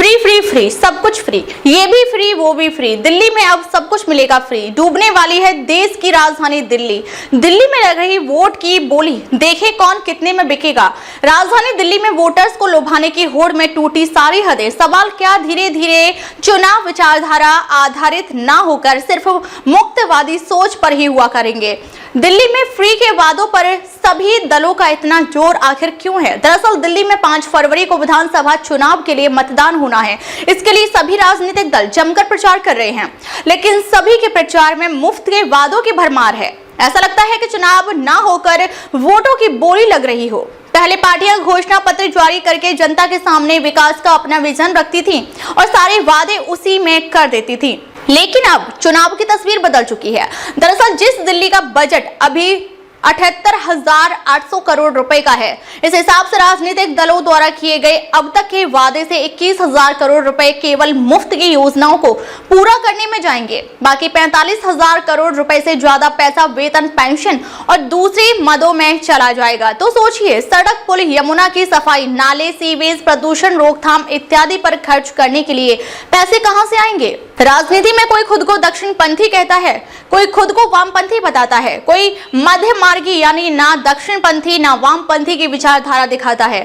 Free free free, सब कुछ free, ये भी फ्री वो भी फ्री। दिल्ली में अब सब कुछ मिलेगा फ्री। डूबने वाली है देश की राजधानी दिल्ली। दिल्ली में लग रही वोट की बोली, देखे कौन कितने में बिकेगा। राजधानी दिल्ली में वोटर्स को लुभाने की होड़ में टूटी सारी हदें। सवाल क्या धीरे धीरे चुनाव विचारधारा आधारित ना होकर सिर्फ मुक्तवादी सोच पर ही हुआ करेंगे। दिल्ली में फ्री के वादों पर सभी दलों का इतना जोर आखिर क्यों है? दरअसल दिल्ली में 5 फरवरी को विधानसभा चुनाव के लिए मतदान होना है। इसके लिए सभी राजनीतिक दल जमकर प्रचार कर रहे हैं, लेकिन सभी के प्रचार में मुफ्त के वादों की भरमार है। ऐसा लगता है कि चुनाव ना होकर वोटों की बोली लग रही हो। पहले पार्टियां घोषणा पत्र जारी करके जनता के सामने विकास का अपना विजन रखती थी और सारे वादे उसी में कर देती थी, लेकिन अब चुनाव की तस्वीर बदल चुकी है। दरअसल जिस दिल्ली का बजट अभी 78,800 करोड़ रुपए का है, इस हिसाब से राजनीतिक दलों द्वारा किए गए अब तक के वादे से 21,000 करोड़ रुपए केवल मुफ्त की योजनाओं को पूरा करने में जाएंगे। बाकी 45,000 करोड़ रुपए से ज्यादा पैसा वेतन, पेंशन और दूसरी मदों में चला जाएगा। तो सोचिए, सड़क, पुल, यमुना की सफाई, नाले, सीवेज, प्रदूषण रोकथाम इत्यादि पर खर्च करने के लिए पैसे कहां से आएंगे? राजनीति में कोई खुद को दक्षिणपंथी कहता है, कोई खुद को वामपंथी बताता है, कोई मध्य मार्गी यानी ना दक्षिणपंथी ना वामपंथी की विचारधारा दिखाता है।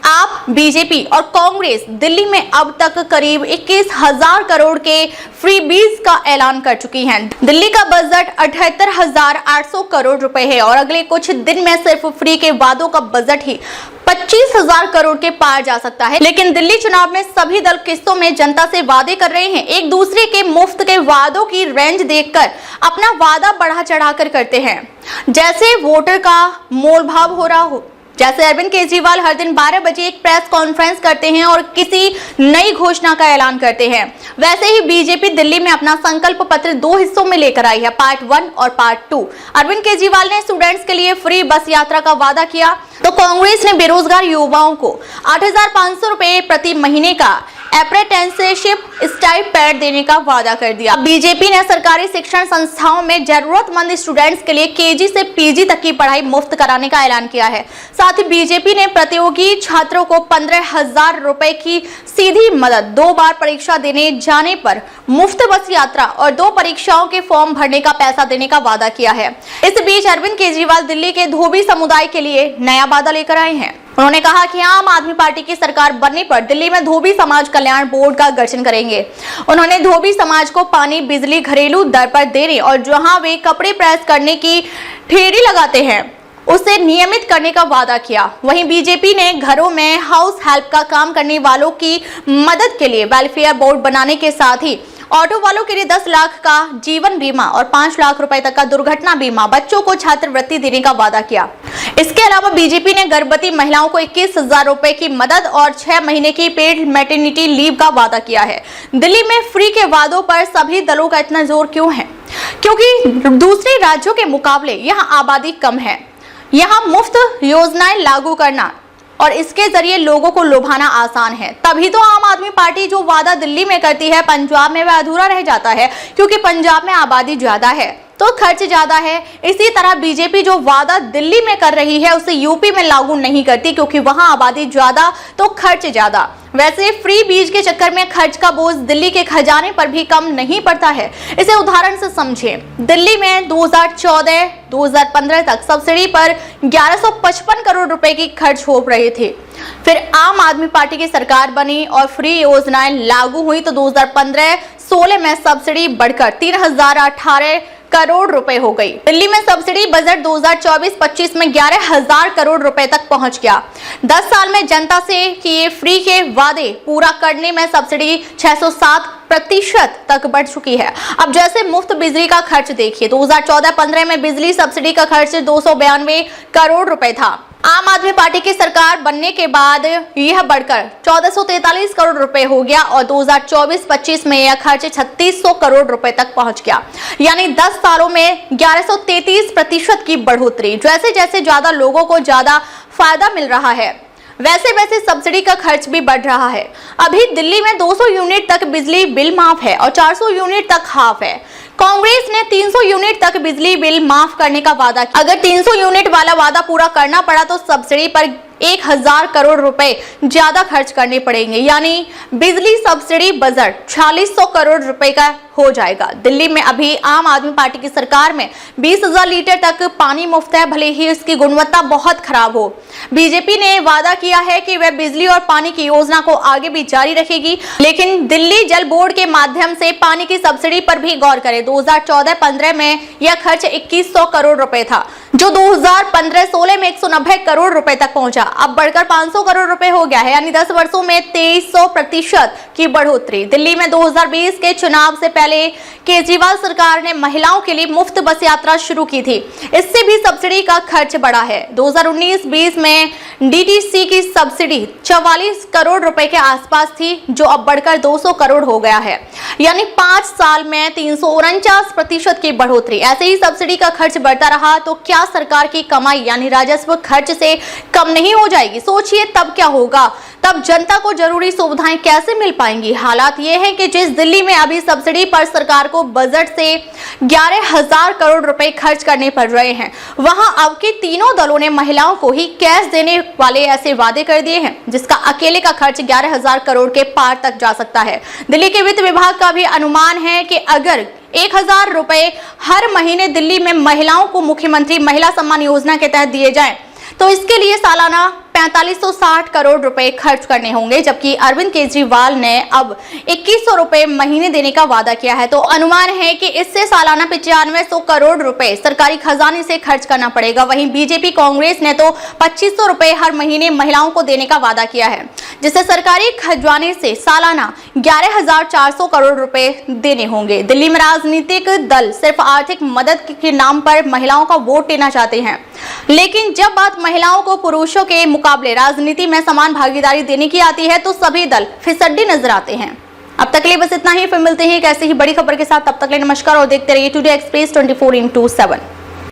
आप, बीजेपी और कांग्रेस दिल्ली में अब तक करीब 21,000 करोड़ के फ्रीबीज का ऐलान कर चुकी हैं। दिल्ली का बजट 78,800 करोड़ रुपए है और अगले कुछ दिन में सिर्फ फ्री के वादों का बजट ही 25,000 करोड़ के पार जा सकता है। लेकिन दिल्ली चुनाव में सभी दल किस्तों में जनता से वादे कर रहे हैं। एक दूसरे के मुफ्त के वादों की रेंज देखकर अपना वादा बढ़ा चढ़ाकर करते हैं, जैसे वोटर का मोल भाव हो रहा हो। जैसे अरविंद केजरीवाल हर दिन 12 बजे एक प्रेस कॉन्फ्रेंस करते हैं और किसी नई घोषणा का ऐलान करते हैं, वैसे ही बीजेपी दिल्ली में अपना संकल्प पत्र 2 हिस्सों में लेकर आई है, पार्ट 1 और पार्ट 2। अरविंद केजरीवाल ने स्टूडेंट्स के लिए फ्री बस यात्रा का वादा किया, तो कांग्रेस ने बेरोजगार युवाओं को 8,500 रुपए प्रति महीने का अप्रेंटिसशिप स्टाइपेंड देने का वादा कर दिया। बीजेपी ने सरकारी शिक्षण संस्थाओं में जरूरतमंद स्टूडेंट्स के लिए केजी से पीजी तक की पढ़ाई मुफ्त कराने का ऐलान किया है। साथ ही बीजेपी ने प्रतियोगी छात्रों को 15,000 रुपए की सीधी मदद, 2 बार परीक्षा देने जाने पर मुफ्त बस यात्रा और 2 परीक्षाओं के फॉर्म भरने का पैसा देने का वादा किया है। इस बीच अरविंद केजरीवाल दिल्ली के धोबी समुदाय के लिए नया वादा लेकर आए हैं। उन्होंने कहा कि आम आदमी पार्टी की सरकार बनने पर दिल्ली में धोबी समाज कल्याण बोर्ड का गठन करेंगे। उन्होंने धोबी समाज को पानी, बिजली घरेलू दर पर देने और जहां वे कपड़े प्रेस करने की ठेरी लगाते हैं उसे नियमित करने का वादा किया। वहीं बीजेपी ने घरों में हाउस हेल्प का काम करने वालों की मदद के लिए वेलफेयर बोर्ड बनाने के साथ ही ऑटो वालों के लिए 10 लाख का जीवन बीमा और 5 लाख रुपए तक का दुर्घटना बीमा, बच्चों को छात्रवृत्ति देने का वादा किया। इसके अलावा बीजेपी ने गर्भवती महिलाओं को 21,000 रुपए की मदद और 6 महीने की पेड मैटरनिटी लीव का वादा किया है। दिल्ली में फ्री के वादों पर सभी दलों का इतना जोर क्यों है? क्योंकि दूसरे राज्यों के मुकाबले यहाँ आबादी कम है। यहाँ मुफ्त योजनाएं लागू करना और इसके जरिए लोगों को लुभाना आसान है। तभी तो आम आदमी पार्टी जो वादा दिल्ली में करती है, पंजाब में वह अधूरा रह जाता है, क्योंकि पंजाब में आबादी ज्यादा है तो खर्च ज्यादा है। इसी तरह बीजेपी जो वादा दिल्ली में कर रही है उसे यूपी में लागू नहीं करती, क्योंकि वहां आबादी ज्यादा तो खर्च ज्यादा। वैसे फ्री बीज के चक्कर में खर्च का बोझ दिल्ली के खजाने पर भी कम नहीं पड़ता है। इसे उदाहरण से समझें। दिल्ली में 2014-2015 तक सब्सिडी पर 1155 करोड़ रुपए की खर्च हो रहे थे। फिर आम आदमी पार्टी की सरकार बनी और फ्री योजनाएं लागू हुई तो 2015-16 में सब्सिडी बढ़कर 3,018 करोड़ रुपए हो गई। दिल्ली में सब्सिडी बजट 2024-25 में 11,000 करोड़ रुपए तक पहुंच गया। 10 साल में जनता से किए फ्री के वादे पूरा करने में सब्सिडी 607% तक बढ़ चुकी है। अब जैसे मुफ्त बिजली का खर्च देखिए, 2014-15 में बिजली सब्सिडी का खर्च 292 करोड़ रुपए था। आम आदमी पार्टी की सरकार बनने के बाद यह बढ़कर 1443 करोड़ रुपए हो गया और 2024-25 में यह खर्च 3600 करोड़ रुपए तक पहुंच गया। यानी 10 सालों में 1133% की बढ़ोतरी। जैसे जैसे ज्यादा लोगों को ज्यादा फायदा मिल रहा है, वैसे वैसे सब्सिडी का खर्च भी बढ़ रहा है। अभी दिल्ली में 200 यूनिट तक बिजली बिल माफ है और 400 यूनिट तक हाफ है। कांग्रेस ने 300 यूनिट तक बिजली बिल माफ करने का वादा किया। अगर 300 यूनिट वाला वादा पूरा करना पड़ा तो सब्सिडी पर 1000 करोड़ रुपए ज्यादा खर्च करने पड़ेंगे, यानी बिजली सब्सिडी बजट 4600 करोड़ रुपए का हो जाएगा। दिल्ली में अभी आम आदमी पार्टी की सरकार में 20,000 लीटर तक पानी मुफ्त है, भले ही इसकी गुणवत्ता बहुत खराब हो। बीजेपी ने वादा किया है कि वह बिजली और पानी की योजना को आगे भी जारी रखेगी, लेकिन दिल्ली जल बोर्ड के माध्यम से पानी की सब्सिडी पर भी गौर करे। 2014-15 में यह खर्च 2100 करोड़ रुपए था, जो 2015-16 में 190 करोड़ रुपए तक पहुंचा, अब बढ़कर 500 करोड़ रुपए हो गया है, यानी 10 वर्षों में 2300% की बढ़ोतरी। दिल्ली में 2020 के चुनाव से पहले केजरीवाल सरकार ने महिलाओं के लिए मुफ्त बस यात्रा शुरू की थी, इससे भी सब्सिडी का खर्च बढ़ा है। 2019-20 में डीटीसी की सब्सिडी 44 करोड़ रुपए के आसपास थी, जो अब बढ़कर 200 करोड़ हो गया है, यानी 5 साल में 349% की बढ़ोतरी। ऐसे ही सब्सिडी का खर्च बढ़ता रहा तो क्या सरकार की कमाई यानी राजस्व खर्च से कम नहीं हो जाएगी? सोचिए तब क्या होगा, तब जनता को जरूरी सुविधाएं कैसे मिल पाएंगी? हालात ये है कि जिस दिल्ली में अभी सब्सिडी पर सरकार को बजट से 11,000 करोड़ रुपए खर्च करने पड़ रहे हैं, वहां अब के तीनों दलों ने महिलाओं को ही कैश देने वाले ऐसे वादे कर दिए हैं, जिसका अकेले का खर्च 11,000 करोड़ के पार तक जा सकता है। दिल्ली के वित्त विभाग का भी अनुमान है कि अगर 1,000 रुपए हर महीने दिल्ली में महिलाओं को मुख्यमंत्री महिला सम्मान योजना के तहत दिए जाएं, तो इसके लिए सालाना 4560 करोड़ रुपए खर्च करने होंगे, जबकि अरविंद केजरीवाल ने अब 2100 रुपए महीने देने का वादा किया है। तो अनुमान है कि इससे सालाना 9500 करोड़ रुपए सरकारी खजाने से खर्च करना पड़ेगा। वहीं बीजेपी कांग्रेस ने तो 2500 रुपए हर महीने महिलाओं को देने का वादा किया है, जिससे सरकारी खजाने से सालाना 11,400 करोड़ रुपए देने होंगे। दिल्ली में राजनीतिक दल सिर्फ आर्थिक मदद के नाम पर महिलाओं का वोट लेना चाहते हैं, लेकिन जब बात महिलाओं को पुरुषों के मुकाबले राजनीति में समान भागीदारी देने की आती है तो सभी दल फिसड्डी नजर आते हैं। अब तक के लिए बस इतना ही, फिर मिलते हैं एक ऐसी ही बड़ी खबर के साथ। तब तक के लिए नमस्कार और देखते रहिए टुडे एक्सप्रेस 24/7।